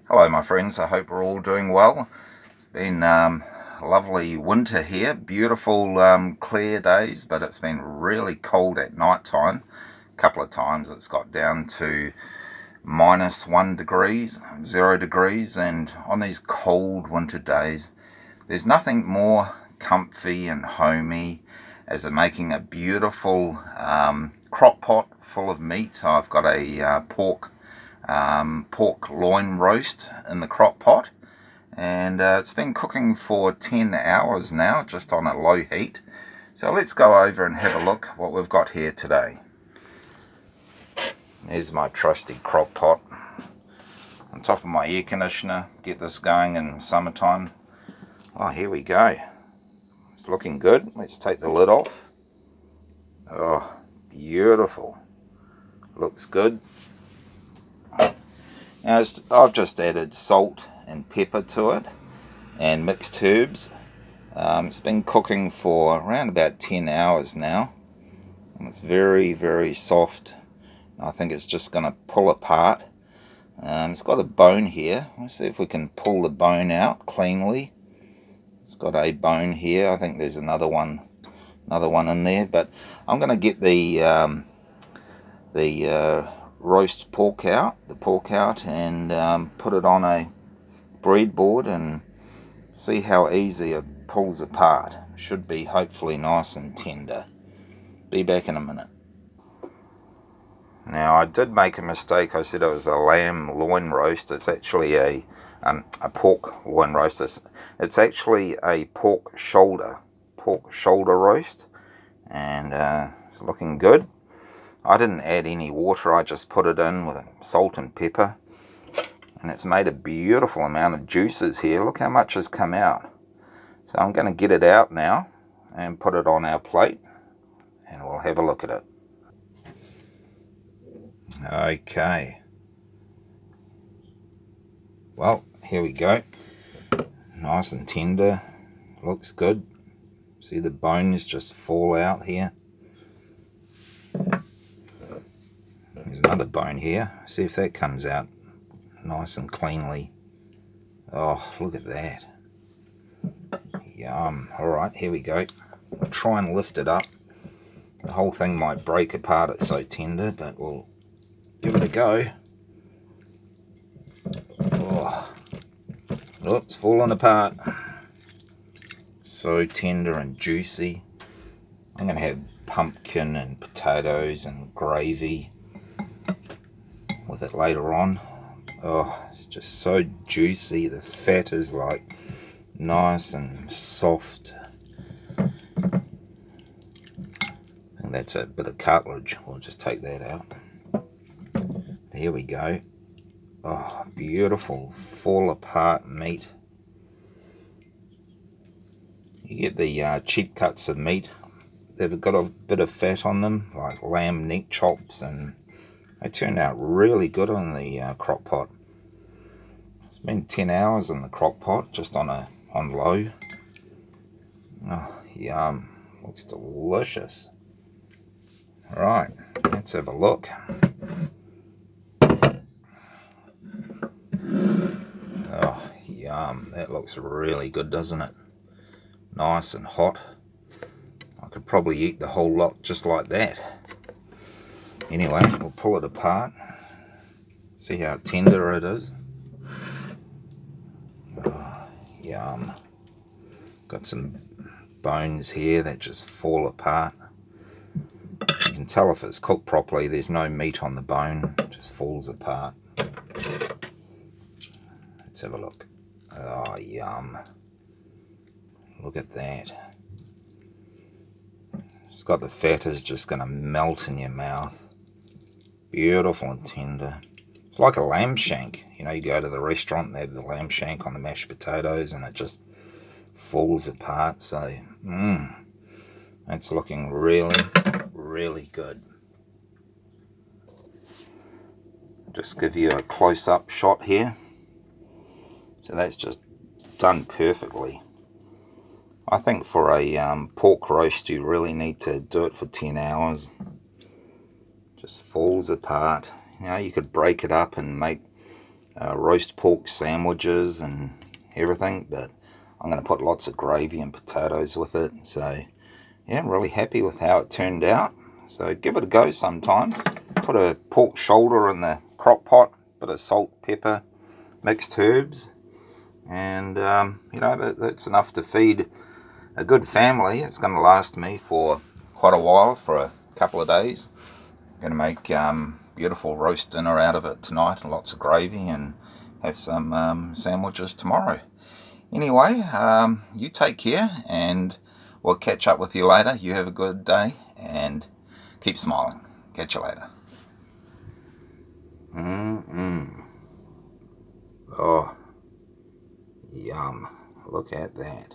Hello my friends, I hope we're all doing well. It's been a lovely winter here, beautiful clear days, but it's been really cold at night time. A couple of times it's got down to -1 degrees, 0 degrees, and on these cold winter days there's nothing more comfy and homey as making a beautiful crock pot full of meat. I've got a pork loin roast in the crock pot, and it's been cooking for 10 hours now, just on a low heat. So let's go over and have a look what we've got here today. There's my trusty crock pot on top of my air conditioner. Get this going in summertime. Oh, here we go. It's looking good. Let's take the lid off. Oh, beautiful. Looks good. Now, I've just added salt and pepper to it and mixed herbs. It's been cooking for around about 10 hours now, and it's very, very soft. I think it's just going to pull apart. It's got a bone here. Let's see if we can pull the bone out cleanly. It's got a bone here. I think there's another one in there, but I'm going to get the roast pork out, and put it on a breadboard and see how easy it pulls apart. Should be hopefully nice and tender. Be back in a minute. Now, I did make a mistake. I said it was a lamb loin roast. It's actually a pork loin roast. It's actually a pork shoulder roast, and it's looking good. I didn't add any water. I just put it in with salt and pepper, and it's made a beautiful amount of juices here. Look how much has come out. So I'm going to get it out now and put it on our plate, and we'll have a look at it. Okay, well, here we go. Nice and tender, looks good. See the bones just fall out here. There's another bone here. See if that comes out nice and cleanly. Oh, look at that. Yum. Alright, here we go. We'll try and lift it up. The whole thing might break apart, it's so tender, but we'll give it a go. Oh, it's falling apart. So tender and juicy. I'm going to have pumpkin and potatoes and gravy with it later on. Oh, it's just so juicy. The fat is like nice and soft. I think that's a bit of cartilage. We'll just take that out. Here we go. Oh, beautiful fall apart meat. You get the cheap cuts of meat. They've got a bit of fat on them, like lamb neck chops, and they turn out really good on the crock pot. It's been 10 hours in the crock pot, just on low. Oh, yum. Looks delicious. Right, let's have a look. Oh, yum. That looks really good, doesn't it? Nice and hot. I could probably eat the whole lot just like that. Anyway, we'll pull it apart. See how tender it is. Oh, yum. Got some bones here that just fall apart. You can tell if it's cooked properly, there's no meat on the bone, it just falls apart. Let's have a look. Oh, yum. Look at that. It's got the fat is just going to melt in your mouth. Beautiful and tender. It's like a lamb shank. You know, you go to the restaurant and they have the lamb shank on the mashed potatoes and it just falls apart. So, that's looking really, really good. Just give you a close-up shot here. So that's just done perfectly. I think for a pork roast you really need to do it for 10 hours. Just falls apart. You know, you could break it up and make roast pork sandwiches and everything, but I'm going to put lots of gravy and potatoes with it. So yeah, I'm really happy with how it turned out. So give it a go sometime. Put a pork shoulder in the crock pot, bit of salt, pepper, mixed herbs, and you know, that's enough to feed a good family. It's going to last me for quite a while, for a couple of days. I'm going to make beautiful roast dinner out of it tonight, and lots of gravy, and have some sandwiches tomorrow. Anyway, you take care, and we'll catch up with you later. You have a good day, and keep smiling. Catch you later. Oh, yum. Look at that.